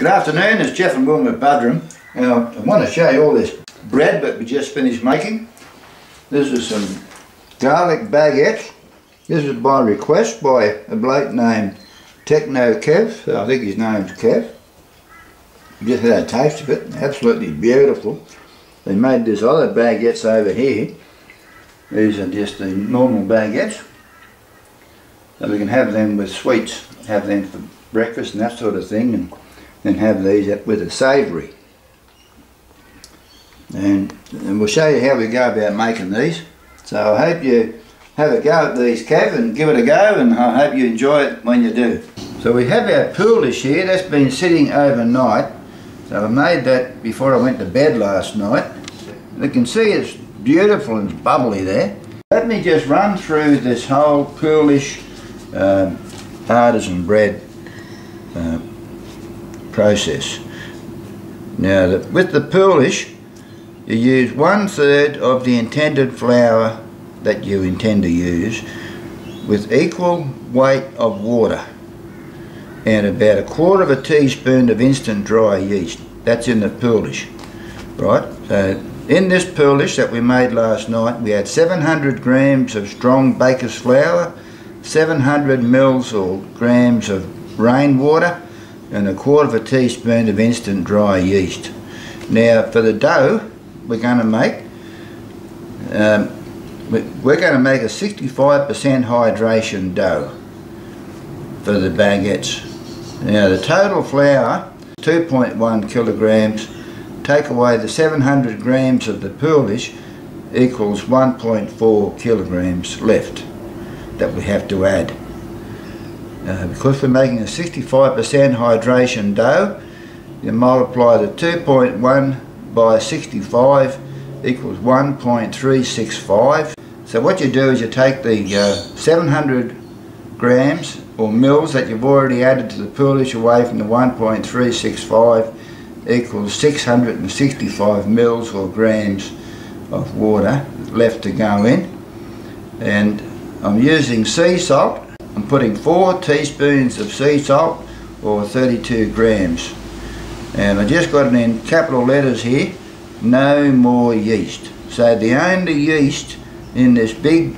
Good afternoon, it's Jeff and Wilma at Budrum. Now, I want to show you all this bread that we just finished making. This is some garlic baguettes. This is by request by a bloke named Techno Kev. I think his name's Kev. Just had a taste of it, absolutely beautiful. They made this other baguettes over here. These are just the normal baguettes. So we can have them with sweets, have them for breakfast and that sort of thing, and then have these with a savoury. And we'll show you how we go about making these. So I hope you have a go at these, Kev, and give it a go, and I hope you enjoy it when you do. So we have our Poolish here, that's been sitting overnight. So I made that before I went to bed last night. You can see it's beautiful and bubbly there. Let me just run through this whole Poolish artisan bread process. Now with the Poolish, you use 1/3 of the intended flour that you intend to use with equal weight of water and about 1/4 teaspoon of instant dry yeast. That's in the Poolish, right? So in this Poolish that we made last night, we had 700 grams of strong baker's flour, 700 mils or grams of rainwater, and 1/4 teaspoon of instant dry yeast. Now for the dough we're going to make, a 65% hydration dough for the baguettes. Now the total flour, 2.1 kilograms, take away the 700 grams of the Poolish equals 1.4 kilograms left that we have to add. Because we're making a 65% hydration dough, you multiply the 2.1 by 65 equals 1.365. So what you do is you take the 700 grams or mils that you've already added to the Poolish away from the 1.365 equals 665 mils or grams of water left to go in. And I'm using sea salt. I'm putting 4 teaspoons of sea salt or 32 grams. And I just got it in capital letters here, no more yeast. So the only yeast in this big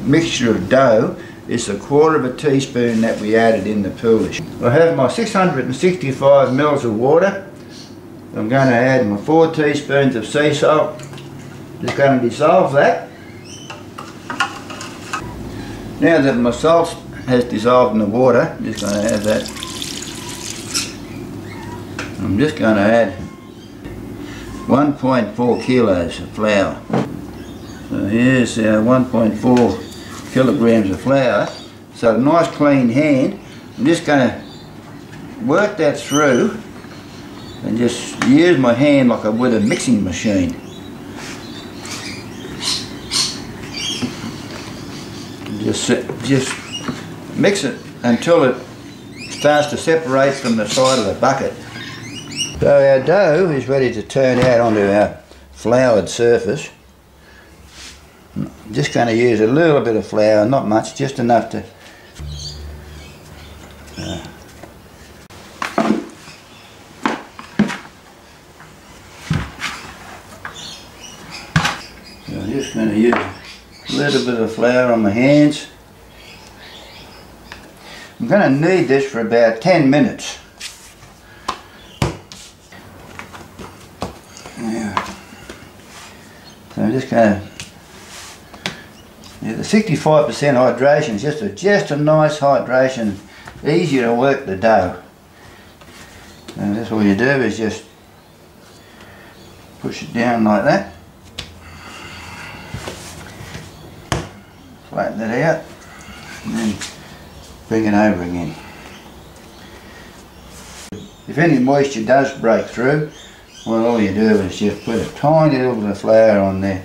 mixture of dough is 1/4 teaspoon that we added in the Poolish. I have my 665 mils of water. I'm going to add my 4 teaspoons of sea salt. Just going to dissolve that. Now that my salt has dissolved in the water, I'm just going to add that. I'm just going to add 1.4 kilos of flour. So here's our 1.4 kilograms of flour. So a nice clean hand. I'm just going to work that through and just use my hand like I would a mixing machine. Just mix it until it starts to separate from the side of the bucket. So our dough is ready to turn out onto our floured surface. I'm just going to use a little bit of flour, not much, just enough to so I'm just going to use a little bit of flour on my hands. I'm going to knead this for about 10 minutes. So I'm just going to, the 65% hydration is just a nice hydration, easy to work the dough. And that's all you do is just push it down like that, flatten it out, and then bring it over again. If any moisture does break through, well, all you do is just put a tiny little bit of flour on there.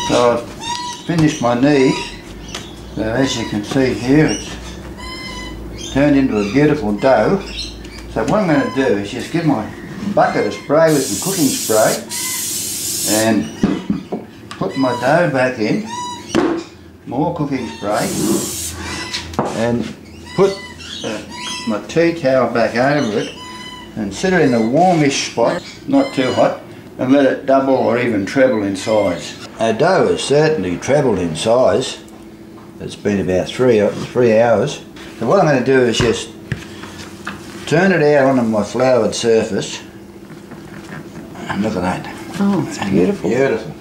So I've finished my knead. So as you can see here, it's turned into a beautiful dough. So what I'm going to do is just give my bucket a spray with some cooking spray and put my dough back in, more cooking spray, and put my tea towel back over it and set it in a warmish spot, not too hot, and let it double or even treble in size. Our dough has certainly trebled in size. It's been about 3 hours. So what I'm going to do is just turn it out onto my floured surface. And look at that. Oh, it's beautiful. Beautiful.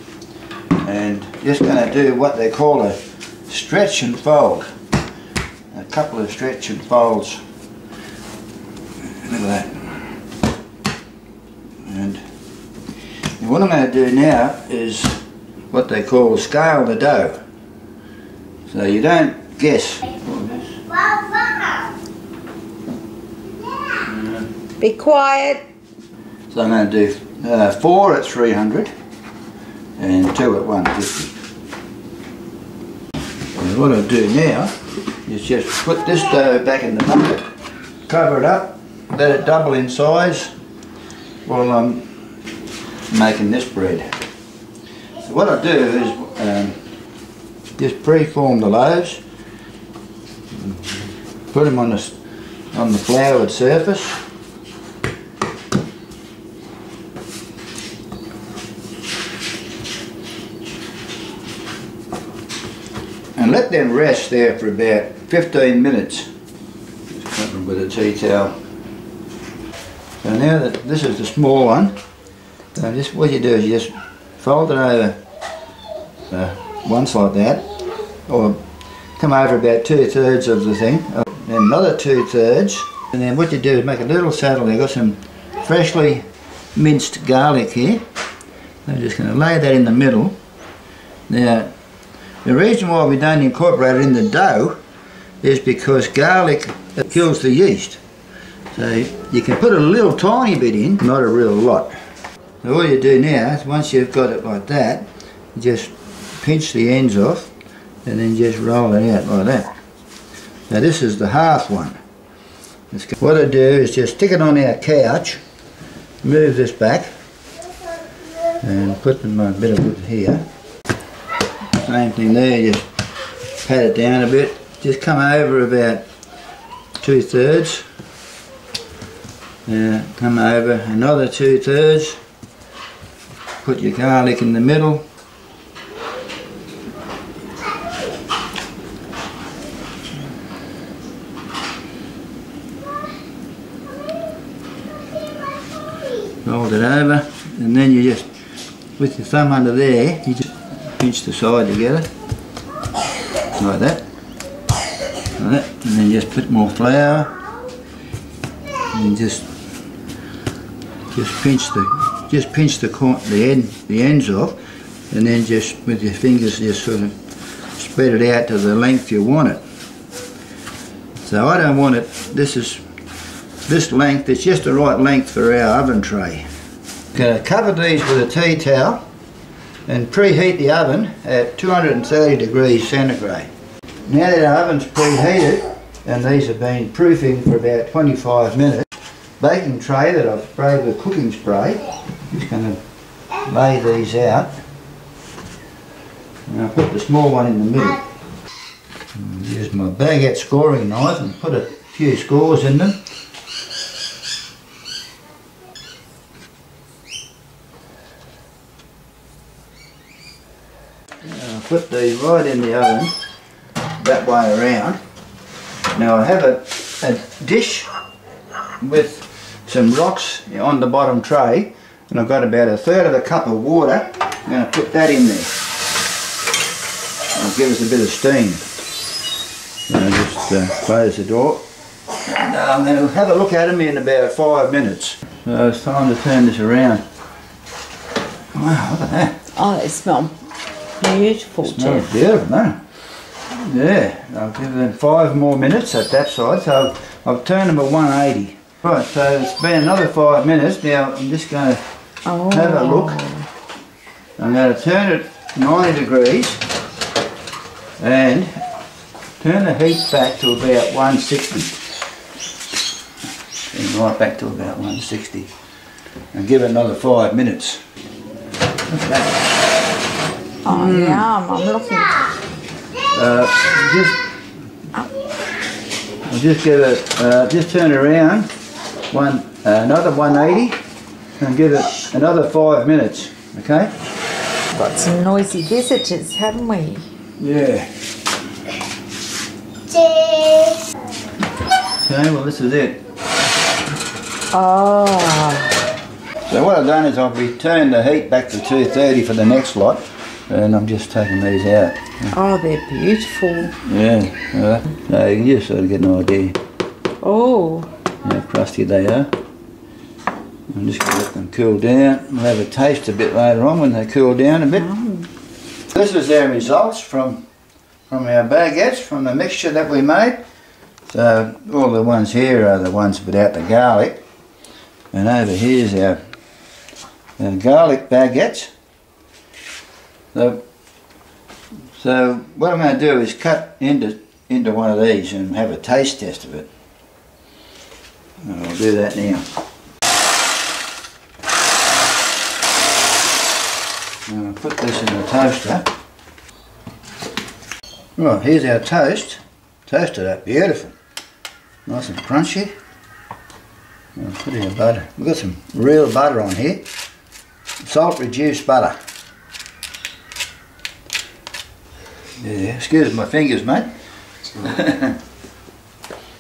And just going to do what they call a stretch and fold. A couple of stretch and folds. Look at that. And what I'm going to do now is what they call scale the dough. So you don't guess. Be quiet. So I'm going to do 4 at 300 and 2 at 150. And what I'll do now is just put this dough back in the bucket, cover it up, let it double in size while I'm making this bread. So what I do is just pre-form the loaves, put them on the floured surface, and let them rest there for about 15 minutes. Just cover them with a tea towel. So now that this is the small one, just what you do is you just fold it over once like that, or come over about 2/3 of the thing, then another 2/3, and then what you do is make a little saddle. I've got some freshly minced garlic here. I'm just going to lay that in the middle. Now, the reason why we don't incorporate it in the dough is because garlic kills the yeast. So you can put a little tiny bit in, not a real lot. So all you do now is once you've got it like that, you just pinch the ends off and then just roll it out like that. Now this is the half one. What I do is just stick it on our couch, move this back and put my bit of wood here. Same thing there, just pat it down a bit, just come over about 2/3, come over another 2/3, put your garlic in the middle, fold it over, and then you just, with your thumb under there, you just pinch the side together, like that, and then just put more flour, and just pinch the ends off, and then just with your fingers just sort of spread it out to the length you want it. So I don't want it, this length, it's just the right length for our oven tray. I'm going to cover these with a tea towel and preheat the oven at 230 degrees centigrade. Now that our oven's preheated and these have been proofing for about 25 minutes, baking tray that I've sprayed with cooking spray, I'm just going to lay these out, and I'll put the small one in the middle. Use my Baguette scoring knife and put a few scores in them. I'll put these right in the oven, that way around. Now I have a dish with some rocks on the bottom tray, and I've got about 1/3 of a cup of water. I'm going to put that in there. It'll give us a bit of steam. I'll just close the door. And I'm going to have a look at them in about 5 minutes. So it's time to turn this around. Wow, look at that. Oh, they smell beautiful, It smells beautiful, no? Yeah, I'll give them 5 more minutes at that side, so I've turned them at 180. Right, so it's been another 5 minutes. Now I'm just going to have a look. I'm going to turn it 90 degrees and turn the heat back to about 160. Turn right back to about 160 and give it another 5 minutes. Look at that. Oh, yum, I'm looking. I'll just give it, just turn it around another 180 and give it another 5 minutes, okay? Got some noisy visitors, haven't we? Yeah. Okay, well this is it. Oh, So what I've done is I've returned the heat back to 230 for the next lot, and I'm just taking these out. oh, they're beautiful. Yeah, so you can just sort of get an idea Oh, how crusty they are. I'm just going to let them cool down. We'll have a taste a bit later on when they cool down a bit. This is our results from our baguettes, from the mixture that we made. So all the ones here are the ones without the garlic. And over here's our garlic baguettes. So what I'm going to do is cut into one of these and have a taste test of it. And I'll do that now. And I'll put this in the toaster. Right, here's our toast. Toasted up, beautiful. Nice and crunchy. I'll put in butter. We've got some real butter on here. Salt reduced butter. Yeah, excuse my fingers, mate.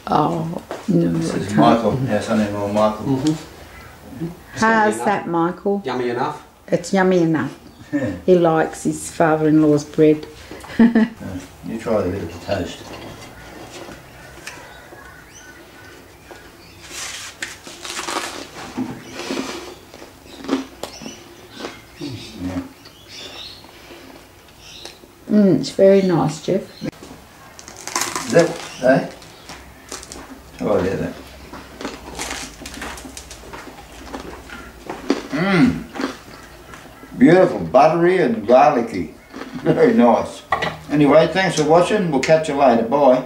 oh, no. This is Michael, our son-in-law Michael. How's that, Michael? Yummy enough? It's yummy enough. Yeah. He likes his father-in-law's bread. You try a bit of the toast. Yeah. It's very nice, Jeff. Is that, eh? Try a bit of that. Beautiful, buttery and garlicky. Very nice. Anyway, thanks for watching. We'll catch you later. Bye.